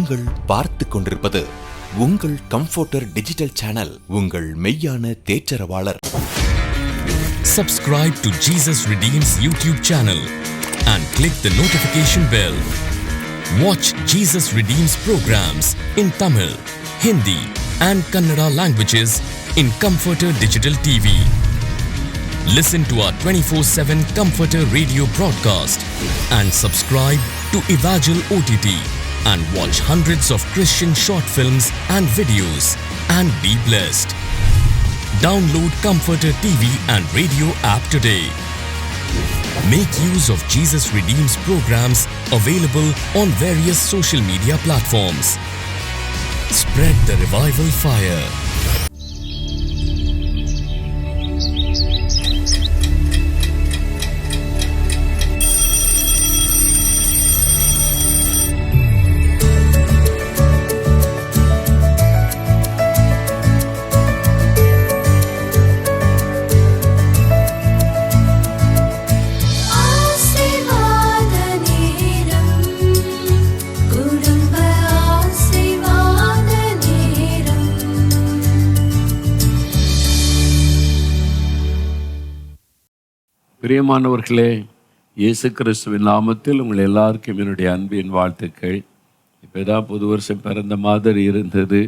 நீங்கள் பார்த்து கொண்டிருப்பது உங்கள் கம்ஃபர்டர் டிஜிட்டல் சேனல், உங்கள் மெய்யான தேற்றரவாளர். Subscribe to Jesus Redeems YouTube channel and click the notification bell. Watch Jesus Redeems programs in Tamil, Hindi and Kannada languages in Comforter Digital TV. Listen to our 24/7 Comforter radio broadcast and subscribe to Evangel OTT and watch hundreds of Christian short films and videos and be blessed. Download Comforter TV and radio app today. Make use of Jesus Redeems programs available on various social media platforms. Spread the revival fire. பிரியமானவர்களே, இயேசு கிறிஸ்துவின் நாமத்தில் உங்கள் எல்லாருக்கும் என்னுடைய அன்பின் வாழ்த்துக்கள். இப்போ தான் புது வருஷம் பிறந்த மாதிரி இருந்தது,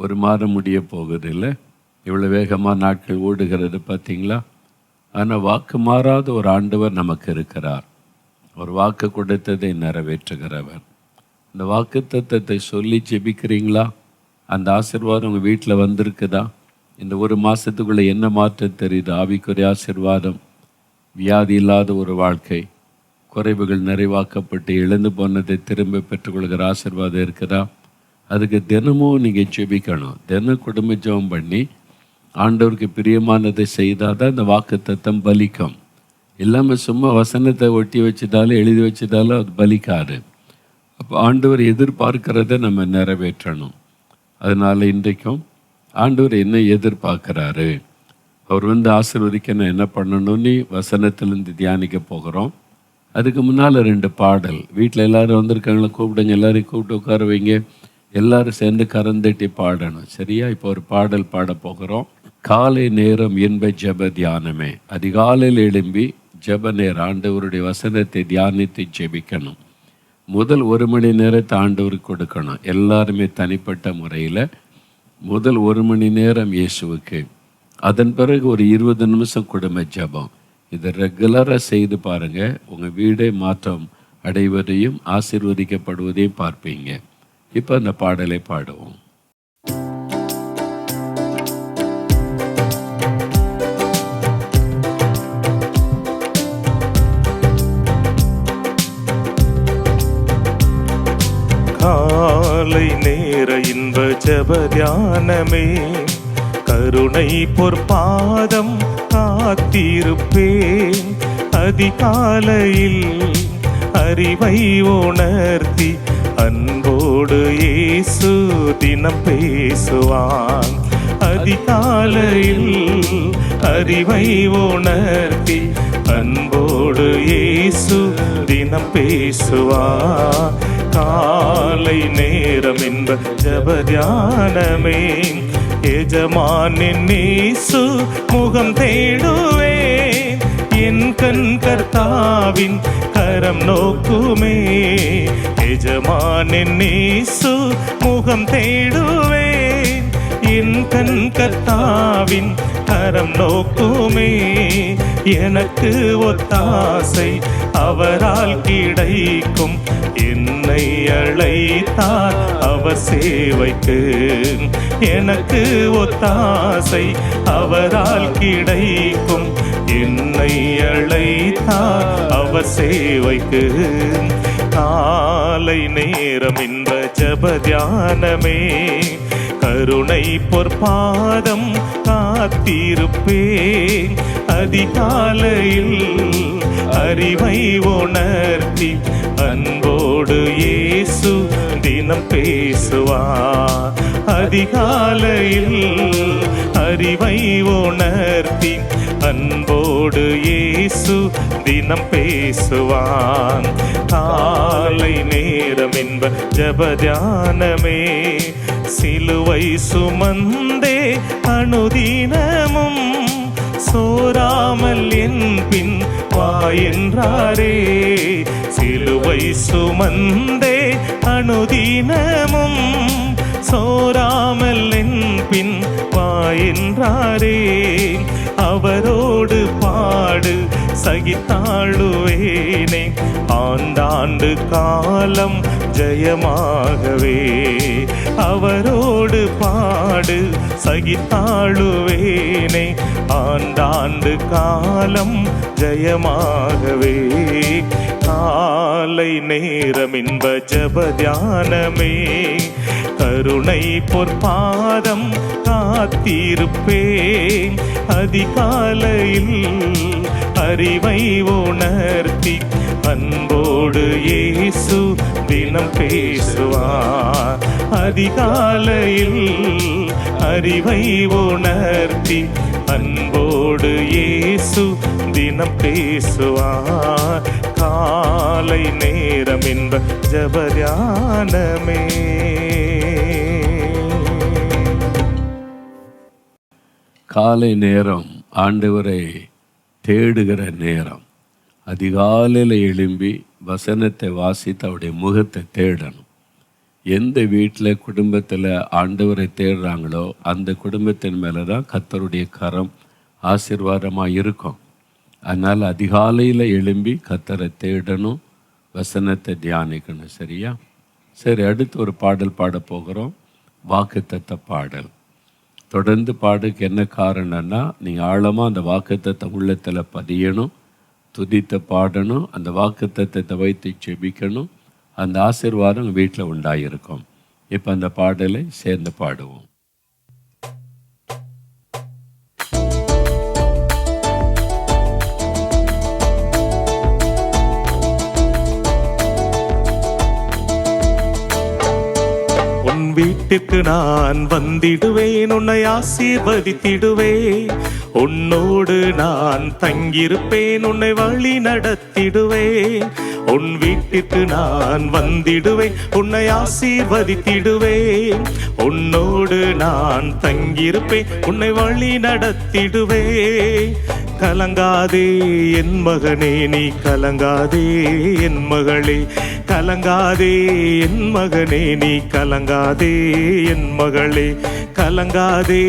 ஒரு மாதம் முடிய போகுது இல்லை? இவ்வளோ வேகமாக நாட்கள் ஓடுகிறது பார்த்தீங்களா? ஆனால் வாக்கு மாறாத ஒரு ஆண்டவர் நமக்கு இருக்கிறார். ஒரு வாக்கு கொடுத்ததை நிறைவேற்றுகிறவர். இந்த வாக்கு தத்தத்தை சொல்லி ஜெபிக்கிறீங்களா? அந்த ஆசீர்வாதம் உங்கள் வீட்டில் வந்திருக்குதா? இந்த ஒரு மாதத்துக்குள்ளே என்ன மாற்றம் தெரியுது? ஆவிக்குரிய ஆசீர்வாதம், வியாதி இல்லாத ஒரு வாழ்க்கை, குறைவுகள் நிறைவாக்கப்பட்டு இழந்து போனதை திரும்ப பெற்றுக்கொள்கிற ஆசீர்வாதம் இருக்குதா? அதுக்கு தினமும் நீங்கள் ஜெபிக்கணும். தினம் குடும்ப ஜெபம் பண்ணி ஆண்டவருக்கு பிரியமானதை செய்தால் தான் இந்த வாக்கு தத்தம் பலிக்கும். இல்லாமல் சும்மா வசனத்தை ஒட்டி வச்சுட்டாலும் எழுதி வச்சுட்டாலும் அது பலிக்காது. அப்போ ஆண்டவர் எதிர்பார்க்கிறத நம்ம நிறைவேற்றணும். அதனால் இன்றைக்கும் ஆண்டவர் என்ன எதிர்பார்க்குறாரு, அவர் ஆசீர்வதிக்க நான் என்ன பண்ணணும்னு வசனத்திலேருந்து தியானிக்க போகிறோம். அதுக்கு முன்னால் 2 பாடல். வீட்டில் எல்லோரும் வந்திருக்காங்களா? கூப்பிடுங்க, எல்லோரையும் கூப்பிட்டு உட்கார வைங்க. எல்லோரும் சேர்ந்து கரந்தட்டி பாடணும், சரியா? இப்போ ஒரு பாடல் பாட போகிறோம். காலை நேரம் இன்ப ஜெப தியானமே. அதிகாலையில் எழும்பி ஜெப நேரம் ஆண்டவருடைய வசனத்தை தியானித்து ஜெபிக்கணும். முதல் 1 மணி நேரத்தை ஆண்டவருக்கு கொடுக்கணும். எல்லாருமே தனிப்பட்ட முறையில் முதல் 1 மணி நேரம் இயேசுவுக்கு, அதன் பிறகு ஒரு 20 நிமிஷம் குடும்ப ஜெபம். இதை ரெகுலராக செய்து பாருங்கள். உங்கள் வீடே மாற்றம் அடைவதையும் ஆசீர்வதிக்கப்படுவதையும் பார்ப்பீங்க. இப்போ அந்த பாடலை பாடுவோம். காலை நேர இன்ப ஜெப தியானமே, கருணை பொற்பாதம் காத்திருப்பேன். அதிகாலையில் அறிவை உணர்த்தி அன்போடு இயேசு தினம் பேசுவான். அதிகாலையில் அறிவை உணர்த்தி அன்போடு இயேசு தினம் பேசுவான். காலை நேரம் என்ப ஜெப தியானமே, எஜமானின் இயேசு முகம் தேடுவேன். என் கண் கர்த்தாவின் கரம் நோக்குமே. எஜமானின் இயேசு முகம் தேடுவேன். என் கண் கர்த்தாவின் கரம் நோக்குமே. எனக்கு ஒத்தாசை அவரால் கிடைக்கும். என்னை அழைத்தார் அவர் சேவைக்கு. எனக்கு ஒத்தாசை அவரால் கிடைக்கும். என்னை அழைத்தார் அவர் சேவைக்கு. காலை நேரம் இன்ப ஜெப தியானமே, கருணை பொற்பாதம் காத்திருப்பேன். அதிகாலையில் அறிவை உணர்த்தி அன்போடு இயேசு தினம் பேசுவார். அதிகாலையில் அறிவை உணர்த்தி அன்போடு அன்போடு இயேசு தினம் பேசுவான். காலை நேரம் என்ப ஜப-தியானமே, சிலுவை சுமந்தே அனுதினமும் சோராமல் என் பின் வா என்றாரே. சிலுவை சுமந்தே அனுதினமும் சோராமல் என் பின் வா என்றாரே. அவரோடு பாடு சகித்தாழுவேனே, ஆண்டாண்டு காலம் ஜெயமாகவே. அவரோடு பாடு சகித்தாழுவேனே, ஆண்டாண்டு காலம் ஜெயமாகவே. காலை நேரம் இன்ப ஜப-தியானமே, கருணை பொற்பாதம் காத்திருப்பேன். அதிகாலையில் அறிவை உணர்த்தி அன்போடு இயேசு தினம் பேசுவார். அதிகாலையில் அறிவை உணர்த்தி அன்போடு இயேசு தினம் பேசுவார். காலை நேரம் என்ப ஜப-தியானமே. காலை நேரம் ஆண்டவரை தேடுகிற நேரம். அதிகாலையில் எழும்பி வசனத்தை வாசித்து அவருடைய முகத்தை தேடணும். எந்த வீட்டில் குடும்பத்தில் ஆண்டவரை தேடுறாங்களோ அந்த குடும்பத்தின் மேலே தான் கர்த்தருடைய கரம் ஆசீர்வாதமாக இருக்கும். அதனால் அதிகாலையில் எழும்பி கர்த்தரை தேடணும், வசனத்தை தியானிக்கணும். சரியா? சரி, அடுத்து ஒரு பாடல் பாட போகிறோம், வாக்குத்தத்த பாடல். தொடர்ந்து பாடுக்கு என்ன காரணம்னா, நீங்கள் ஆழமாக அந்த வாக்குத்தத்தை உள்ளத்தில் பதியணும், துதித்து பாடணும், அந்த வாக்குத்தத்தை வைத்து செபிக்கணும். அந்த ஆசீர்வாதம் வீட்டில் உண்டாயிருக்கும். இப்போ அந்த பாடலை சேர்ந்து பாடுவோம். வீட்டுக்கு நான் வந்திடுவேன், உன்னை ஆசீர்வதித்திடுவேன். உன்னோடு நான் தங்கியிருப்பேன், உன்னை வழி நடத்திடுவேன். உன் வீட்டுக்கு நான் வந்திடுவேன், உன்னை ஆசீர்வதித்திடுவேன். உன்னோடு நான் தங்கியிருப்பேன், உன்னை வழி நடத்திடுவேன். கலங்காதே என் மகனே, நீ கலங்காதே என் மகளே. கலங்காதே என் மகனே, நீ கலங்காதே என் மகளே. கலங்காதே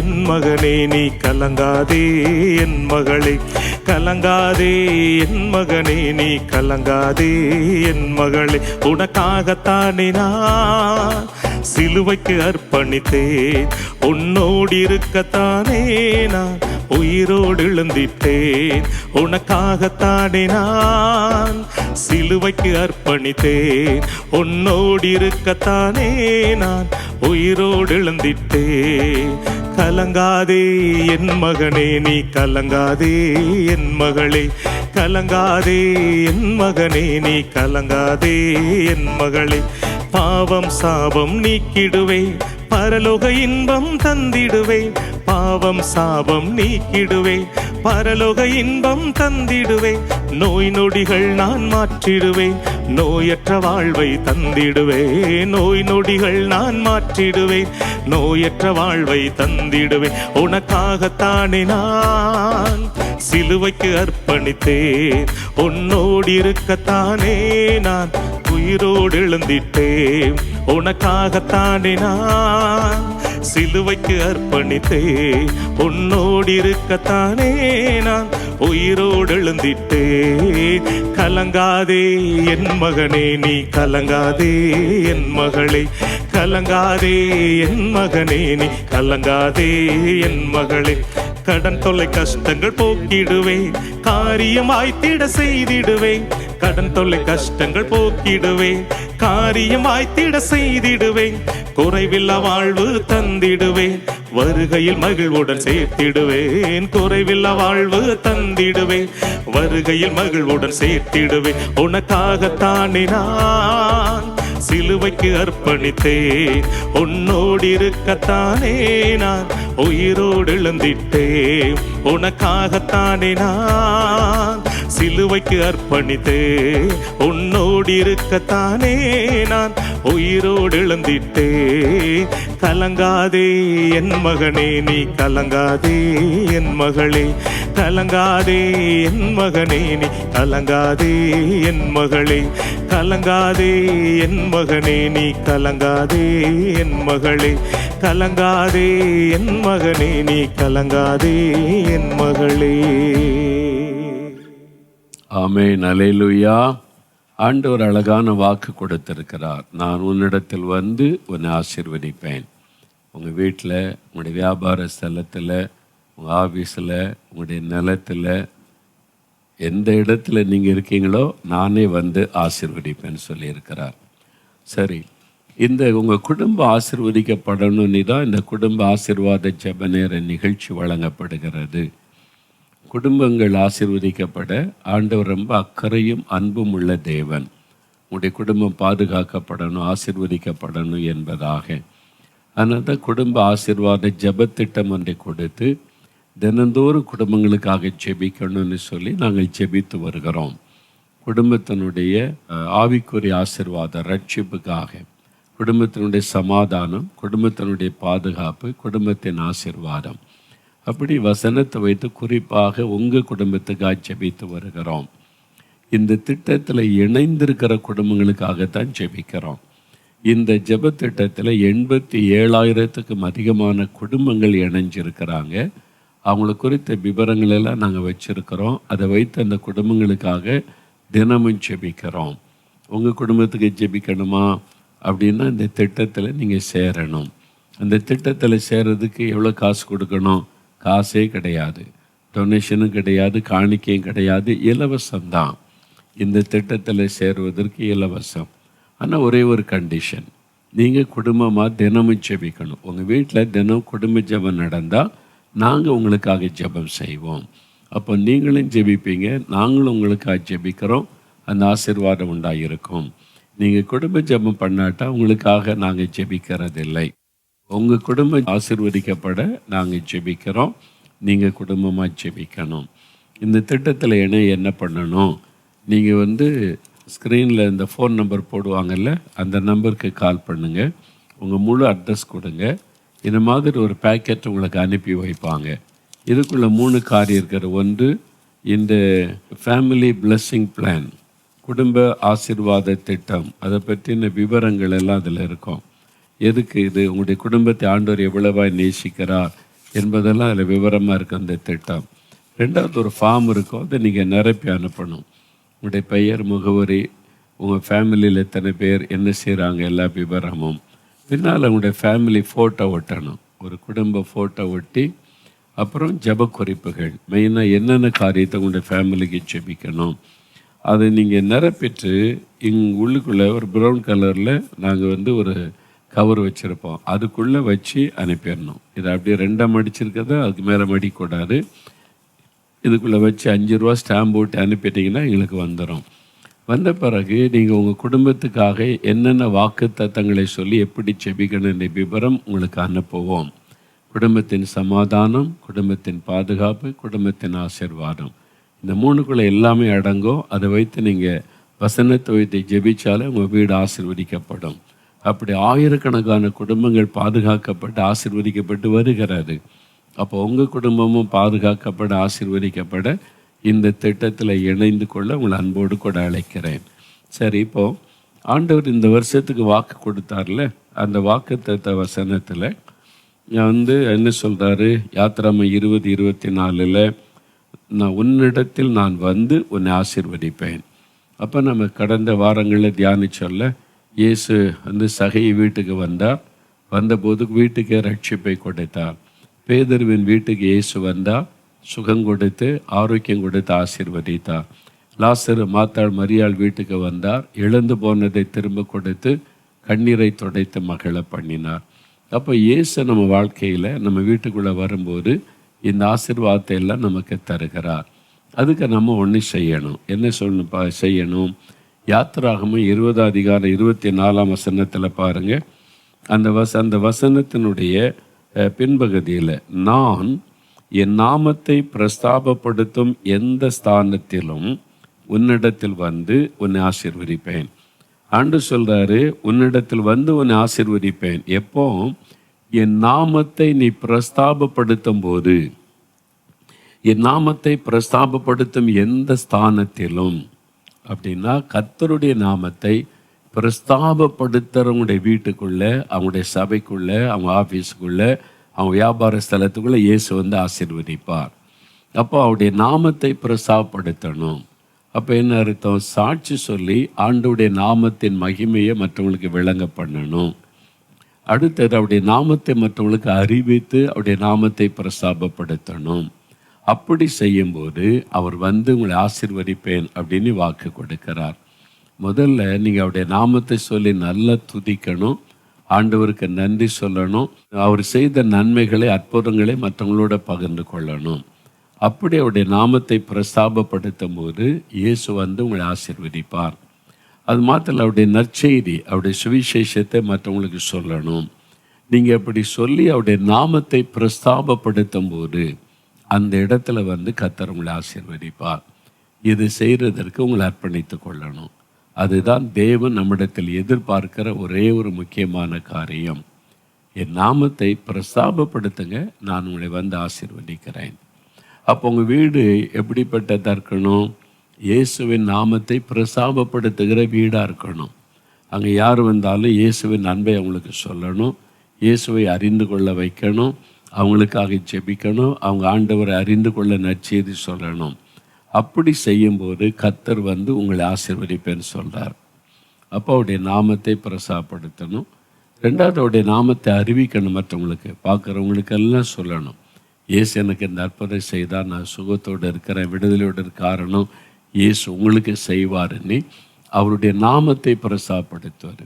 என் மகனே, நீ கலங்காதே என் மகளே. கலங்காதே என் மகனே, நீ கலங்காதே என் மகளே. உனக்காகத்தானே நான் சிலுவைக்கு அர்ப்பணித்தேன், உன்னோடு இருக்கத்தானே நான் உயிரோடு எழுந்திட்டேன். உனக்காகத்தானே நான் சிலுவைக்கு அர்ப்பணித்தேன், உன்னோடு இருக்கத்தானே நான் உயிரோடு எழுந்திட்டேன். கலங்காதே என் மகனே, நீ கலங்காதே என் மகளே. கலங்காதே என் மகனே, நீ கலங்காதே என் மகளே. பாவம் சாபம் நீக்கிடுவேன், பரலோக இன்பம் தந்திடுவேன். பாவம் சாபம் நீக்கிடுவேன், பரலோக இன்பம் தந்திடுவேன். நோய் நொடிகள் நான் மாற்றிடுவேன், நோயற்ற வாழ்வை தந்திடுவேன். நோய் நொடிகள் நான் மாற்றிடுவேன், நோயற்ற வாழ்வை தந்திடுவேன். உனக்காகத்தானே நான் சிலுவைக்கு அர்ப்பணித்தேன், உன்னோடு இருக்கத்தானே நான் உயிரோடு எழுந்திட்டேன். உனக்காகத்தானே நான் சிலுவைக்கு அர்ப்பணித்தேன், உன்னோடு இருக்கத்தானே நான் உயிரோடு எழுந்திட்டேன். கலங்காதே என் மகனே, நீ கலங்காதே என் மகளே. கலங்காதே என் மகனே, நீ கலங்காதே என் மகளே. கடன் தொல்லை கஷ்டங்கள் போக்கிடுவேன், காரியம் ஆய்த்திட செய்திடுவேன். கடன் தொல்லை கஷ்டங்கள் போக்கிடுவேன், காரியம் ஆய்த்திட செய்திடுவேன். குறைவில்லா வாழ்வு தந்திடுவேன், வருகையில் மகிழ்வுடன் சேர்த்திடுவேன். குறைவில்லா வாழ்வு தந்திடுவேன், வருகையில் மகிழ்வுடன் சேர்த்திடுவேன். உனக்காகத்தானே நான் சிலுவைக்கு அர்ப்பணித்தேன். உன்னோடு இருக்கத்தானே நான் உயிரோடு எழுந்திட்டேன். உனக்காகத்தானே நான் சிலுவைக்கு அர்ப்பணித்தேன். உன்னோடு இருக்கத்தானே நான் உயிரோடு எழுந்திட்டேன். கலங்காதே என் மகனே, நீ கலங்காதே என் மகளே. கலங்காதே என் மகனே, நீ கலங்காதே என் மகளே. கலங்காதே என் மகனே, நீ கலங்காதே என் மகளே. கலங்காதே என் மகனே, நீ கலங்காதே என் மகளே. ஆமென், அல்லேலூயா. ஆண்டவர் அழகான வாக்கு கொடுத்திருக்கிறார். நான் உன்னிடத்தில் வந்து உன்னை ஆசீர்வதிப்பேன். உங்கள் வீட்டில், உங்களுடைய வியாபார ஸ்தலத்தில், உங்கள் ஆஃபீஸில், உங்களுடைய நிலத்தில், எந்த இடத்துல நீங்கள் இருக்கீங்களோ நானே வந்து ஆசீர்வதிப்பேன்னு சொல்லியிருக்கிறார். சரி, இந்த உங்கள் குடும்பம் ஆசீர்வதிக்கப்படணும்னு தான் இந்த குடும்ப ஆசீர்வாத ஜெப நேர நிகழ்ச்சி வழங்கப்படுகிறது. குடும்பங்கள் ஆசீர்வதிக்கப்பட ஆண்டவர் ரொம்ப அக்கறையும் அன்பும் உள்ள தேவன். உங்களுடைய குடும்பம் பாதுகாக்கப்படணும், ஆசீர்வதிக்கப்படணும் என்பதாக. அதனால தான் குடும்ப ஆசீர்வாத ஜெபத்திட்டம் ஒன்றை கொடுத்து தினந்தோறும் குடும்பங்களுக்காக ஜெபிக்கணும்னு சொல்லி நாங்கள் ஜெபித்து வருகிறோம். குடும்பத்தினுடைய ஆவிக்குரிய ஆசீர்வாதம், ரட்சிப்புக்காக, குடும்பத்தினுடைய சமாதானம், குடும்பத்தினுடைய பாதுகாப்பு, குடும்பத்தின் ஆசீர்வாதம், அப்படி வசனத்தை வைத்து குறிப்பாக உங்கள் குடும்பத்துக்காக ஜெபித்து வருகிறோம். இந்த திட்டத்தில் இணைந்திருக்கிற குடும்பங்களுக்காகத்தான் ஜெபிக்கிறோம். இந்த ஜெப திட்டத்தில் 87,000க்கும் அதிகமான குடும்பங்கள் இணைஞ்சிருக்கிறாங்க. அவங்கள குறித்த விவரங்கள் எல்லாம் நாங்கள் வச்சுருக்கிறோம். அதை வைத்து அந்த குடும்பங்களுக்காக தினமும் ஜெபிக்கிறோம். உங்கள் குடும்பத்துக்கு ஜெபிக்கணுமா அப்படின்னா இந்த திட்டத்தில் நீங்கள் சேரணும். அந்த திட்டத்தில் சேர்றதுக்கு எவ்வளோ காசு கொடுக்கணும்? காசே கிடையாது, டொனேஷனும் கிடையாது, காணிக்கையும் கிடையாது, இலவசம்தான். இந்த திட்டத்தில் சேருவதற்கு இலவசம். ஆனால் ஒரே ஒரு கண்டிஷன், நீங்கள் குடும்பமாக தினமும் ஜெபிக்கணும். உங்கள் வீட்டில் தினம் குடும்ப ஜெபம் நடந்தால் நாங்கள் உங்களுக்காக ஜெபம் செய்வோம். அப்போ நீங்களும் ஜெபிப்பீங்க, நாங்களும் உங்களுக்காக ஜெபிக்கிறோம். அந்த ஆசீர்வாதம் உண்டாயிருக்கும். நீங்கள் குடும்ப ஜெபம் பண்ணாட்டா உங்களுக்காக நாங்கள் ஜெபிக்கிறதில்லை. உங்கள் குடும்பம் ஆசீர்வதிக்கப்பட நாங்கள் ஜெபிக்கிறோம். நீங்கள் குடும்பமாக ஜெபிக்கணும். இந்த திட்டத்தில் என்ன பண்ணணும்? நீங்கள் ஸ்க்ரீனில் இந்த ஃபோன் நம்பர் போடுவாங்கல்ல, அந்த நம்பருக்கு கால் பண்ணுங்கள். உங்கள் முழு அட்ரஸ் கொடுங்க. இந்த மாதிரி ஒரு பேக்கெட் உங்களுக்கு அனுப்பி வைப்பாங்க. இதுக்குள்ளே 3 காரியம் இருக்கிற. ஒன்று, இந்த ஃபேமிலி பிளெஸ்ஸிங் பிளான், குடும்ப ஆசீர்வாத திட்டம், அதை பற்றின விவரங்கள் எல்லாம் அதில் இருக்கும். எதுக்கு இது, உங்களுடைய குடும்பத்தை ஆண்டவர் எவ்வளவாய் நேசிக்கிறார் என்பதெல்லாம் அதில் விவரமாக இருக்குது அந்த திட்டம். 2வது ஒரு ஃபார்ம் இருக்கும், அதை நீங்கள் நிரப்பி அனுப்பணும். உங்களுடைய பெயர், முகவரி, உங்கள் ஃபேமிலியில் எத்தனை பேர், என்ன செய்கிறாங்க, எல்லா விவரமும். பின்னால் உங்களுடைய ஃபேமிலி ஃபோட்டோ ஒட்டணும். ஒரு குடும்ப ஃபோட்டோ ஒட்டி, அப்புறம் ஜெப குறிப்புகள், மெயினாக என்னென்ன காரியத்தை உங்களுடைய ஃபேமிலிக்கு ஜெபிக்கணும் அதை நீங்கள் நிரப்பிட்டு உள்ளுக்குள்ளே ஒரு ப்ரௌன் கலரில் நாங்கள் ஒரு கவர் வச்சுருப்போம், அதுக்குள்ளே வச்சு அனுப்பிடணும். இதை அப்படியே 2 மடிச்சிருக்கிறத அதுக்கு மேலே மடிக்கூடாது. இதுக்குள்ளே வச்சு 5 ரூபா ஸ்டாம்ப் போட்டு அனுப்பிட்டிங்கன்னா எங்களுக்கு வந்துடும். வந்த பிறகு நீங்கள் உங்கள் குடும்பத்துக்காக என்னென்ன வாக்கு தத்தங்களை சொல்லி எப்படி ஜெபிக்கணுன்ற விவரம் உங்களுக்கு அனுப்புவோம். குடும்பத்தின் சமாதானம், குடும்பத்தின் பாதுகாப்பு, குடும்பத்தின் ஆசீர்வாதம், இந்த 3க்குள்ளே எல்லாமே அடங்கும். அதை வைத்து நீங்கள் வசனத்தை வைத்து ஜெபிச்சாலே உங்கள் வீடு ஆசீர்வதிக்கப்படும். அப்படி ஆயிரக்கணக்கான குடும்பங்கள் பாதுகாக்கப்பட்டு ஆசீர்வதிக்கப்பட்டு வருகிறது. அப்போ உங்கள் குடும்பமும் பாதுகாக்கப்பட ஆசீர்வதிக்கப்பட இந்த திட்டத்தில் இணைந்து கொள்ள உங்களை அன்போடு கூட அழைக்கிறேன். சரி, இப்போது ஆண்டவர் இந்த வருஷத்துக்கு வாக்கு கொடுத்தார்ல, அந்த வாக்கு தத்த வசனத்தில் என்ன சொல்கிறாரு? யாத்திராம 20:24 நான் உன்னிடத்தில் நான் வந்து உன்னை ஆசீர்வதிப்பேன். அப்போ நம்ம கடந்த வாரங்களில் தியானிச்சொல்ல, இயேசு சகை வீட்டுக்கு வந்தார். வந்தபோது வீட்டுக்கே ரட்சிப்பை கொடுத்தார். பேதுருவின் வீட்டுக்கு இயேசு வந்தார், சுகம் கொடுத்து ஆரோக்கியம் கொடுத்து ஆசீர்வதித்தார். லாசரு, மாத்தாள், மரியாள் வீட்டுக்கு வந்தார், இழந்து போனதை திரும்ப கொடுத்து கண்ணீரை துடைத்து மகிழ பண்ணினார். அப்போ இயேசு நம்ம வாழ்க்கையில் நம்ம வீட்டுக்குள்ளே வரும்போது இந்த ஆசீர்வாதத்தை எல்லாம் நமக்கு தருகிறார். அதுக்கு நம்ம ஒன்று செய்யணும். என்ன செய்யணும்? யாத்திராகமம் 20:24 பாருங்க. அந்த வசனத்தினுடைய பின்பகுதியில், நான் என் நாமத்தை பிரஸ்தாபப்படுத்தும் எந்த ஸ்தானத்திலும் உன்னிடத்தில் வந்து உன்னை ஆசீர்வதிப்பேன். ஆண்டவர் சொல்றாரு, உன்னிடத்தில் வந்து உன்னை ஆசீர்வதிப்பேன். எப்போ? என் நாமத்தை நீ பிரஸ்தாபப்படுத்தும் போது. என் நாமத்தை பிரஸ்தாபப்படுத்தும் எந்த ஸ்தானத்திலும் அப்படின்னா, கர்த்தருடைய நாமத்தை பிரஸ்தாபப்படுத்துறவங்களுடைய வீட்டுக்குள்ள, அவங்களுடைய சபைக்குள்ள, அவங்க ஆஃபீஸுக்குள்ள, அவங்க வியாபார ஸ்தலத்துக்குள்ள இயேசு வந்து ஆசீர்வதிப்பார். அப்போ அவருடைய நாமத்தை பிரஸ்தாபப்படுத்தணும். அப்போ என்ன அர்த்தம்? சாட்சி சொல்லி ஆண்டவருடைய நாமத்தின் மகிமையை மற்றவங்களுக்கு விளங்க பண்ணணும். அடுத்தது அவருடைய நாமத்தை மற்றவங்களுக்கு அறிவித்து அவருடைய நாமத்தை பிரஸ்தாபப்படுத்தணும். அப்படி செய்யும்போது அவர் வந்து உங்களை ஆசீர்வதிப்பேன் அப்படின்னு வாக்கு கொடுக்கிறார். முதல்ல நீங்கள் அவருடைய நாமத்தை சொல்லி நல்லா துதிக்கணும், ஆண்டவருக்கு நன்றி சொல்லணும், அவர் செய்த நன்மைகளை அற்புதங்களை மற்றவங்களோட பகிர்ந்து கொள்ளணும். அப்படி அவருடைய நாமத்தை பிரஸ்தாபப்படுத்தும் போது இயேசு வந்து உங்களை ஆசீர்வதிப்பார். அது மாத்திரம் அவருடைய நற்செய்தி, அவருடைய சுவிசேஷத்தை மற்றவங்களுக்கு சொல்லணும். நீங்கள் அப்படி சொல்லி அவருடைய நாமத்தை பிரஸ்தாபப்படுத்தும் போது அந்த இடத்துல வந்து கர்த்தர் உங்களை ஆசீர்வதிப்பார். இது செய்கிறதற்கு உங்களை அர்ப்பணித்து கொள்ளணும். அதுதான் தேவன் நம்மிடத்தில் எதிர்பார்க்கிற ஒரே ஒரு முக்கியமான காரியம். என் நாமத்தை பிரஸ்தாபப்படுத்துங்க, நான் உங்களை வந்து ஆசீர்வதிக்கிறேன். அப்போ உங்கள் வீடு எப்படிப்பட்டதாக இருக்கணும்? இயேசுவின் நாமத்தை பிரஸ்தாபப்படுத்துகிற வீடாக இருக்கணும். அங்கே யார் வந்தாலும் இயேசுவின் அன்பை அவங்களுக்கு சொல்லணும், இயேசுவை அறிந்து கொள்ள வைக்கணும், அவங்களுக்காக ஜெபிக்கணும், அவங்க ஆண்டவரை அறிந்து கொள்ள நற்செய்தி சொல்லணும். அப்படி செய்யும்போது கர்த்தர் வந்து உங்களை ஆசீர்வதிப்பேன்னு சொல்கிறார். அப்போ அவருடைய நாமத்தை பிரசாப்படுத்தணும். ரெண்டாவது, அவருடைய நாமத்தை அறிவிக்கணும், மற்றவங்களுக்கு பார்க்குறவங்களுக்கெல்லாம் சொல்லணும். இயேசு எனக்கு இந்த அற்புதம் செய்தால் நான் சுகத்தோடு இருக்கிறேன், விடுதலையோடு இருக்க காரணம் இயேசு உங்களுக்கு செய்வாருன்னு அவருடைய நாமத்தை பிரசாப்படுத்துவார்.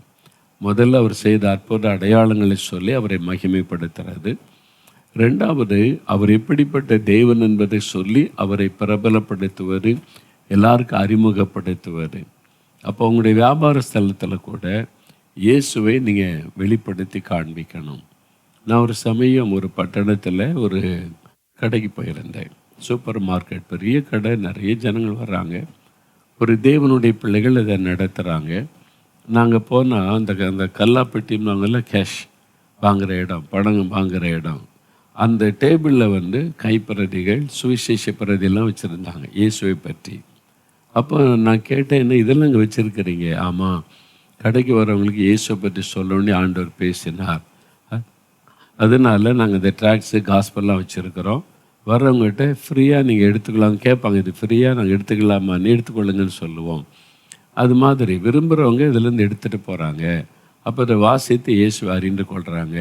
முதல்ல அவர் செய்த அற்புத அடையாளங்களை சொல்லி அவரை மகிமைப்படுத்துறது. ரெண்டாவது, அவர் எப்படிப்பட்ட தேவன் என்பதை சொல்லி அவரை பிரபலப்படுத்துவது, எல்லாருக்கும் அறிமுகப்படுத்துவது. அப்போ உங்களுடைய வியாபார ஸ்தலத்தில் கூட இயேசுவை நீங்கள் வெளிப்படுத்தி காண்பிக்கணும். நான் ஒரு சமயம் ஒரு பட்டணத்தில் ஒரு கடைக்கு போயிருந்தேன். சூப்பர் மார்க்கெட், பெரிய கடை, நிறைய ஜனங்கள் வர்றாங்க. ஒரு தேவனுடைய பிள்ளைகள் இதை நடத்துகிறாங்க. நாங்கள் போனால் அந்த கல்லாப்பெட்டின்னு கேஷ் வாங்குகிற இடம், பணம் வாங்குகிற இடம், அந்த டேபிளில் வந்து கைப்பிரதிகள், சுவிசேஷ பிரதியெல்லாம் வச்சுருந்தாங்க இயேசுவை பற்றி. அப்போ நான் கேட்டேன், என்ன இதெல்லாம் இங்கே வச்சுருக்கிறீங்க? ஆமாம், கடைக்கு வரவங்களுக்கு இயேசுவை பற்றி சொல்லணும்னு ஆண்டவர் பேசினார், அதனால நாங்கள் இந்த ட்ராக்ஸு காஸ்பெல்லாம் வச்சுருக்கிறோம், வர்றவங்ககிட்ட ஃப்ரீயாக நீங்கள் எடுத்துக்கலாம்னு கேட்பாங்க. இது ஃப்ரீயாக நாங்கள் எடுத்துக்கலாமா? நீ எடுத்துக்கொள்ளுங்கன்னு சொல்லுவோம். அது மாதிரி விரும்புகிறவங்க இதுலேருந்து எடுத்துகிட்டு போகிறாங்க. அப்போ அதை வாசித்து இயேசுவை அறிந்து கொள்கிறாங்க.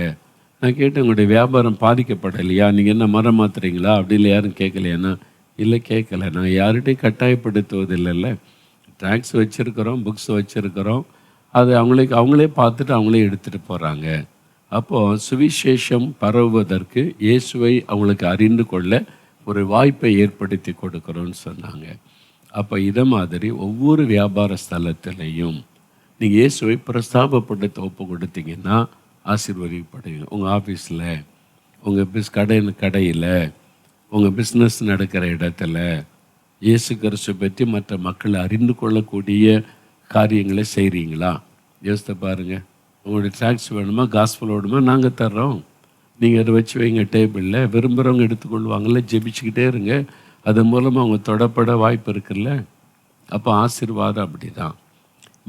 நான் கேட்டேன், உங்களுடைய வியாபாரம் பாதிக்கப்படலையா? நீங்கள் என்ன மரம் மாத்துறீங்களா? அப்படி இல்லை, யாரும் கேட்கலையாண்ணா? இல்லை, கேட்கலை. நாங்கள் யார்கிட்டையும் கட்டாயப்படுத்துவது இல்லைல்ல. ட்ராக்ஸ் வச்சுருக்கிறோம், புக்ஸ் வச்சுருக்கிறோம், அது அவங்களே பார்த்துட்டு அவங்களே எடுத்துகிட்டு போகிறாங்க. அப்போது சுவிசேஷம் பரவுவதற்கு இயேசுவை அவங்களுக்கு அறிந்து கொள்ள ஒரு வாய்ப்பை ஏற்படுத்தி கொடுக்குறோன்னு சொன்னாங்க. அப்போ இதை மாதிரி ஒவ்வொரு வியாபார ஸ்தலத்திலையும் நீங்கள் இயேசுவை பிரஸ்தாபப்படுத்த ஒப்பு கொடுத்தீங்கன்னா ஆசீர்வதிக்கப்படுவீங்க. உங்கள் ஆஃபீஸில், உங்கள் கடையில், உங்கள் பிஸ்னஸ் நடக்கிற இடத்துல இயேசு கிறிஸ்துவை பற்றி மற்ற மக்களை அறிந்து கொள்ளக்கூடிய காரியங்களை செய்கிறீங்களா? யோசித்து பாருங்கள். உங்களுடைய ட்ராக்ஸ் வேணுமா, காஸ்பல் வேணுமா, நாங்கள் தர்றோம், நீங்கள் அதை வச்சு வைங்க டேபிளில். விரும்புகிறவங்க எடுத்துக்கொள்வாங்கள்ல, ஜெபிச்சுக்கிட்டே இருங்க. அதன் மூலமாக அவங்க தொடப்பட வாய்ப்பு இருக்குல்ல. அப்போ ஆசீர்வாதம் அப்படி தான்.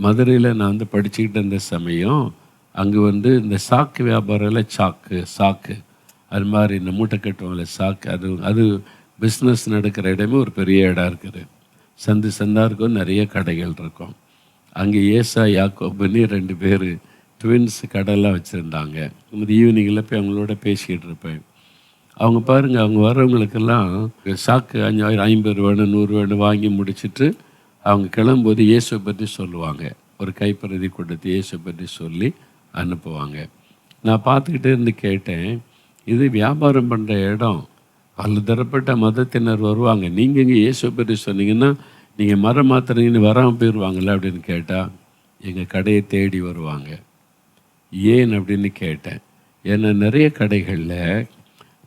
மதுரையில் நான் வந்து படிச்சுக்கிட்டு இருந்த சமயம் அங்கே வந்து இந்த சாக்கு வியாபாரம், சாக்கு அது மாதிரி இந்த மூட்டை கட்டுவாங்கள்ல சாக்கு, அது பிஸ்னஸ் நடக்கிற இடமே ஒரு பெரிய இடம் இருக்குது. சந்தாக இருக்கும், நிறைய கடைகள் இருக்கும். அங்கே ஏசா யாக்கோபுன்னு 2 பேர் ட்வின்ஸ் கடையெல்லாம் வச்சுருந்தாங்க. இந்த ஈவினிங்கில் போய் அவங்களோட பேசிக்கிட்டு இருப்பேன். அவங்க பாருங்கள், அவங்க வர்றவங்களுக்கெல்லாம் சாக்கு 50 வேணும், 100 வேணும் வாங்கி முடிச்சுட்டு அவங்க கிளம்பும்போது இயேசுவை பற்றி சொல்லுவாங்க. ஒரு கைப்பிரதி கொடுத்து இயேசுவை பற்றி சொல்லி அனுப்புவாங்க. நான் பார்த்துக்கிட்டே இருந்து கேட்டேன், இது வியாபாரம் பண்ணுற இடம், பல தரப்பட்ட மதத்தினர் வருவாங்க, நீங்கள் இங்கே இயேசுவை பற்றி சொன்னீங்கன்னா நீங்கள் மரம் மாத்திரீங்கன்னு வராமல் போயிடுவாங்கள்ல அப்படின்னு கேட்டால் எங்கள் கடையை தேடி வருவாங்க. ஏன் அப்படின்னு கேட்டேன். ஏன்னா நிறைய கடைகளில்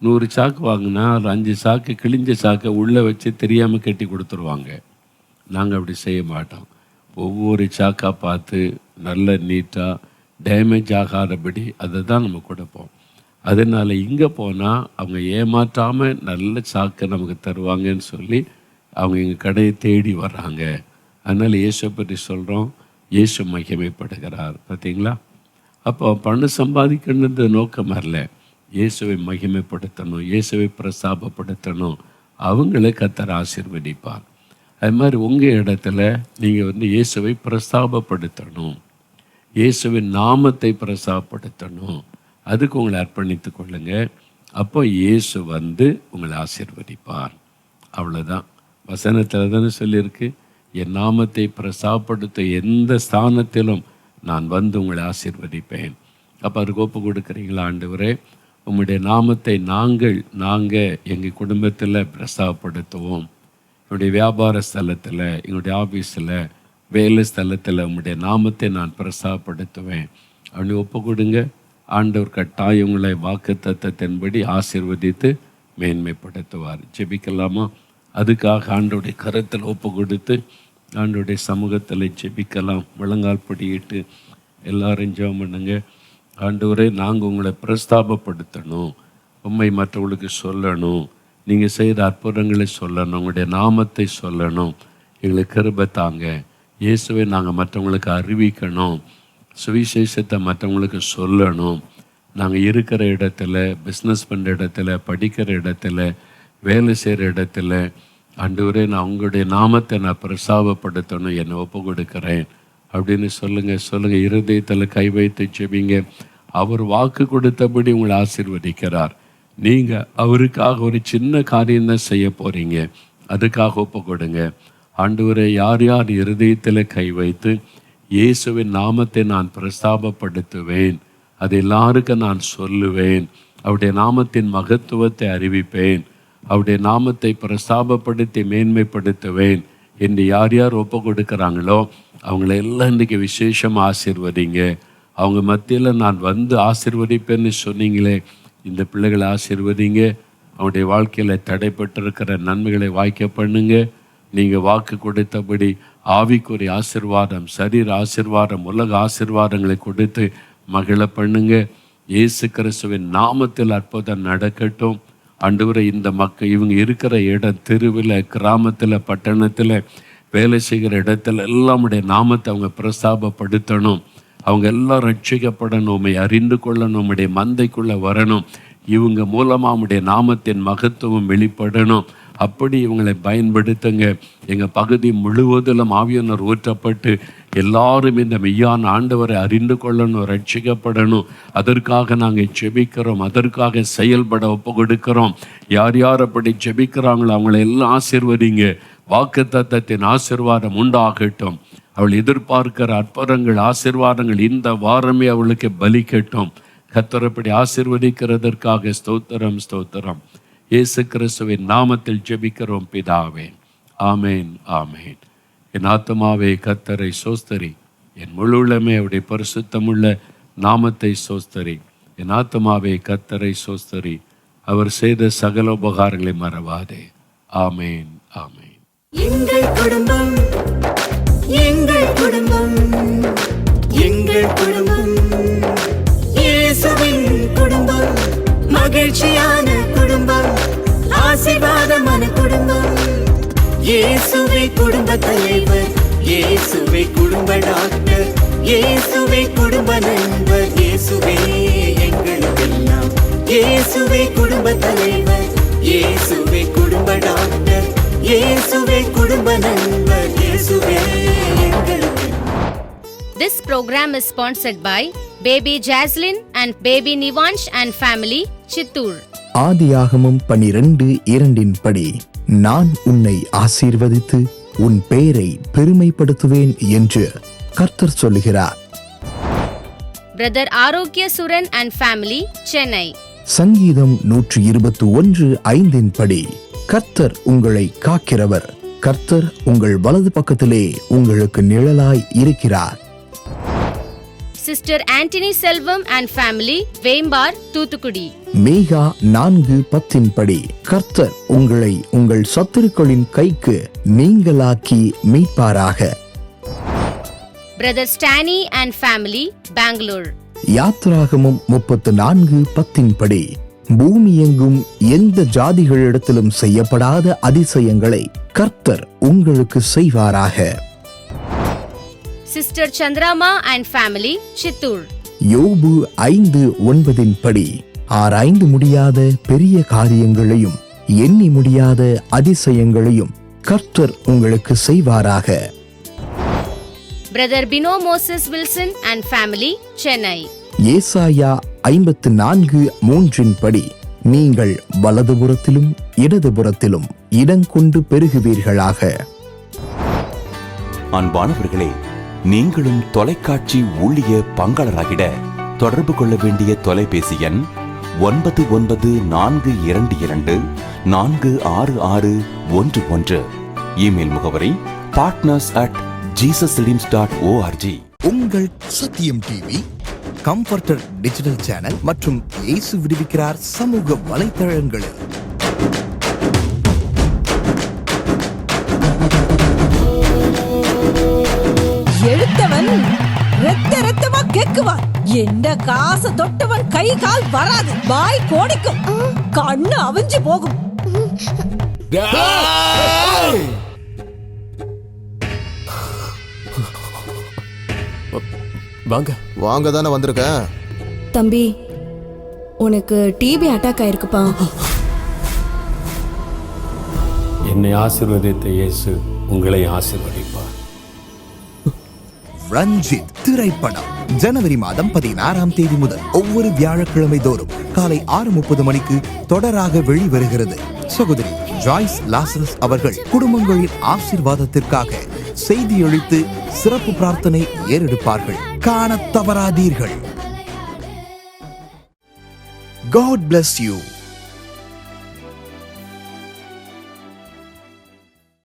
100 சாக்கு வாங்கினா ஒரு 5 சாக்கு கிழிஞ்ச சாக்கை உள்ளே வச்சு தெரியாமல் கட்டி கொடுத்துருவாங்க. நாங்கள் அப்படி செய்ய மாட்டோம். ஒவ்வொரு சாக்காக பார்த்து நல்ல நீட்டாக டேமேஜ் ஆகாதபடி அதை தான் நம்ம கொடுப்போம். அதனால் இங்கே போனால் அவங்க ஏமாற்றாமல் நல்ல சாக்கை நமக்கு தருவாங்கன்னு சொல்லி அவங்க எங்கள் கடையை தேடி வர்றாங்க. அதனால் இயேசுவை பற்றி சொல்கிறோம், இயேசு மகிமைப்படுகிறார். பார்த்தீங்களா? அப்போ பணம் சம்பாதிக்கணுன்ற நோக்கம் அல்ல, இயேசுவை மகிமைப்படுத்தணும், இயேசுவை பிரஸ்தாபப்படுத்தணும். அவங்கள கர்த்தர் ஆசீர்வதிப்பார். அது மாதிரி உங்கள் இடத்துல நீங்கள் இயேசுவை பிரஸ்தாபப்படுத்தணும், இயேசுவின் நாமத்தை பிரஸ்தாபப்படுத்தணும். அதுக்கு உங்களை அர்ப்பணித்து கொள்ளுங்க. அப்போ இயேசு உங்களை ஆசீர்வதிப்பார். அவ்வளோதான். வசனத்தில் தானே சொல்லியிருக்கு, என் நாமத்தை பிரஸ்தாபப்படுத்த எந்த ஸ்தானத்திலும் நான் உங்களை ஆசீர்வதிப்பேன். அப்போ அதுக்கு ஒப்பு கொடுக்குறீங்களா? ஆண்டவரே, உம்முடைய நாமத்தை நாங்கள் எங்கள் குடும்பத்தில் பிரஸ்தாபப்படுத்துவோம். என்னுடைய வியாபார ஸ்தலத்தில், எங்களுடைய ஆஃபீஸில், வேலை ஸ்தலத்தில் உம்முடைய நாமத்தை நான் பிரஸ்தாபப்படுத்துவேன் அப்படின்னு ஒப்பு கொடுங்க. ஆண்டவர் கட்டாயம் உங்களை வாக்கு தத்தத்தின்படி ஆசீர்வதித்து மேன்மைப்படுத்துவார். ஜெபிக்கலாமா? அதுக்காக ஆண்டோடைய கரத்தில் ஒப்பு கொடுத்து ஆண்டோடைய சமூகத்தில் ஜெபிக்கலாம். முழங்கால் படியிட்டு எல்லாரும் ஜெபம் பண்ணுங்க. ஆண்டவரே, நாங்கள் உங்களை பிரஸ்தாபப்படுத்தணும், உண்மை மற்றவங்களுக்கு சொல்லணும், நீங்கள் செய்த அற்புதங்களை சொல்லணும், உங்களுடைய நாமத்தை சொல்லணும். எங்களுக்கு கிருபை தாங்க. இயேசுவை நாங்கள் மற்றவங்களுக்கு அறிவிக்கணும், சுவிசேஷத்தை மற்றவங்களுக்கு சொல்லணும். நாங்கள் இருக்கிற இடத்துல, பிஸ்னஸ் பண்ணுற இடத்துல, படிக்கிற இடத்துல, வேலை செய்கிற இடத்துல ஆண்டவரே, நான் உங்களுடைய நாமத்தை நான் பிரஸ்தாபப்படுத்தணும், என்னை ஒப்பு கொடுக்குறேன் அப்படின்னு சொல்லுங்கள். இருதயத்தில் கை வைத்து ஜெபிங்க. அவர் வாக்கு கொடுத்தபடி உங்களை ஆசீர்வதிக்கிறார். நீங்கள் அவருக்காக ஒரு சின்ன காரியம்தான் செய்ய போகிறீங்க. அதுக்காக ஒப்பு கொடுங்க. ஆண்டவரே, யார் யார் இருதயத்தில் கை வைத்து இயேசுவின் நாமத்தை நான் பிரஸ்தாபப்படுத்துவேன், அது எல்லாருக்கும் நான் சொல்லுவேன், அவருடைய நாமத்தின் மகத்துவத்தை அறிவிப்பேன், அவருடைய நாமத்தை பிரஸ்தாபப்படுத்தி மேன்மைப்படுத்துவேன் என்று யார் யார் ஒப்பு கொடுக்குறாங்களோ அவங்கள எல்லாம் இன்றைக்கி விசேஷமாக ஆசீர்வதிங்க. அவங்க மத்தியில் நான் ஆசீர்வதிப்பேன்னு சொன்னீங்களே, இந்த பிள்ளைகளை ஆசீர்வதிங்க. அவருடைய வாழ்க்கையில் தடைப்பட்டிருக்கிற நன்மைகளை வாய்க்க பண்ணுங்க. நீங்கள் வாக்கு கொடுத்தபடி ஆவிக்குரிய ஆசீர்வாதம், சரீர ஆசீர்வாதம், உலக ஆசீர்வாதங்களை கொடுத்து மகிழ பண்ணுங்க. இயேசு கிறிஸ்துவின் நாமத்தில் அற்புதம் நடக்கட்டும். ஆண்டவரே, இந்த மக்கள் இவங்க இருக்கிற இடம், தெருவில், கிராமத்தில், பட்டணத்தில், வேலை செய்கிற இடத்துல எல்லாமுடைய நாமத்தை அவங்க பிரஸ்தாபப்படுத்தணும். அவங்க எல்லாம் ரட்சிக்கப்படணும், உம்மை அறிந்து கொள்ளணும், உம்முடைய மந்தைக்குள்ளே வரணும். இவங்க மூலமாக உம்முடைய நாமத்தின் மகத்துவம் வெளிப்படணும். அப்படி இவங்களை பயன்படுத்துங்க. எங்கள் பகுதி முழுவதிலும் ஆவியானவர் ஊற்றப்பட்டு எல்லாரும் இந்த மெய்யான ஆண்டவரை அறிந்து கொள்ளணும், ரட்சிக்கப்படணும். அதற்காக நாங்கள் ஜெபிக்கிறோம், அதற்காக செயல்பட ஒப்பு கொடுக்கிறோம். யார் யார் அப்படி ஜெபிக்கிறாங்களோ அவங்கள எல்லாம் ஆசீர்வதிங்க. வாக்கு தத்தத்தின் ஆசீர்வாதம் உண்டாகட்டும். அவள் எதிர்பார்க்கிற அற்புதங்கள், ஆசீர்வாதங்கள் இந்த வாரமே அவளுக்கு பலிக்கட்டும். கர்த்தரப்படி ஆசீர்வதிக்கிறதற்காக ஸ்தோத்திரம், ஸ்தோத்திரம். இயேசு கிறிஸ்துவின் நாமத்தில் ஜெபிக்கிறோம் பிதாவே. ஆமேன், ஆமேன். என் ஆத்துமாவே கர்த்தரை சோஸ்தரி, என் முழு உள்ளமே அவருடைய பரிசுத்தமுள்ள நாமத்தை சோஸ்தரி. என் ஆத்துமாவே கர்த்தரை சோஸ்தரி, அவர் செய்த சகல உபகாரங்களை மறவாதே. ஆமேன், ஆமேன். எங்கள் குடும்பம், எங்கள் குடும்பம், எங்கள் குடும்பம், இயேசுவின் குடும்பம், மகிழ்ச்சியான குடும்பம், ஆசீர்வாதமான குடும்பம். இயேசுவே குடும்ப தலைவர், இயேசுவே குடும்ப டாக்டர், இயேசுவே குடும்ப நண்பர், இயேசுவே எங்களுக்கெல்லாம். இயேசுவே குடும்ப தலைவர், இயேசுவே குடும்ப டாக்டர், இயேசுவே குடும்ப நண்பர், இயேசுவே எங்களுக்கு. This program is sponsored by Baby Jaslyn and Baby Nivansh and family, Chittoor. ஆதியாகமம் 12:2 படி, நான் உன்னை ஆசீர்வதித்து உன் பெயரை பெருமைப்படுத்துவேன் என்று கர்த்தர் சொல்லுகிறார். Brother Arogya Suran and family, Chennai. சங்கீதம் 121:5 படி, கர்த்தர் உங்களை காக்கிறவர், கர்த்தர் உங்கள் வலது பக்கத்திலே உங்களுக்கு நிழலாய் இருக்கிறார். Sister Antony Selvam and family, Vembar, Thoothukudi. மேகா 4:10 படி, கர்த்தர் உங்களை உங்கள் சத்துருக்களின் கைக்கு நீங்களாக்கி மீட்பாராக. பிரதர் ஸ்டானி அண்ட் ஃபேமிலி, பெங்களூர். யாத்ராகமம் 34:10 படி, பூமி எங்கும் எந்த ஜாதிகளிடத்திலும் செய்யப்படாத அதிசயங்களை கர்த்தர் உங்களுக்கு செய்வாராக. Sister Chandrama and family, Chittoor. யோபு 5:9 படி, ஆராய்ந்து முடியாத பெரிய காரியங்களையும் எண்ணி முடியாத அதிசயங்களையும் கர்த்தர் உங்களுக்கு செய்வாராக. Brother Fino Moses Wilson and family, Chennai. ஏசாயா 54:3 படி, நீங்கள் வலதுபுறத்திலும் இடதுபுறத்திலும் இடங்கொண்டு பெருகுவீர்களாக. அன்பானவர்களே, நீங்களும் தொலைக்காட்சி ஊழிய பங்காளராகிட தொடர்பு கொள்ள வேண்டிய தொலைபேசி எண் 9942246611. இமெயில் முகவரி partners@jesusfilms.org. உங்கள் சத்தியம் டிவி, கம்ஃபர்டர் டிஜிட்டல் சேனல் மற்றும் இயேசு விடுவிக்கிறார் சமூக வலைத்தளங்களில் எடுத்தவன் ரத்த ரத்தமா கேக்குவான். என்ன காசு தொட்டவன் கை கால் வராது, வாய் கோடிக்கும், கண்ணு அவிஞ்சு போகும். வாங்க தானே வந்திருக்க. தம்பி, உனக்கு டிபி அட்டாக் ஆயிருக்குப்பா. என்னை ஆசீர்வதித்த இயேசு உங்களை ஆசீர்வதிப்பார். ரஞ்சித் திரைப்படம் ஜனவரி 16 முதல் ஒவ்வொரு வியாழக்கிழமை தோறும் காலை 6:30 மணிக்கு தொடராக வெளிவருகிறது. சகோதரி ஜாய்ஸ் லாசரஸ் அவர்கள் குடும்பங்களின் ஆசீர்வாதத்திற்காக செய்தியளித்து சிறப்பு பிரார்த்தனை ஏறெடுப்பார்கள். காண தவறாதீர்கள். God bless you.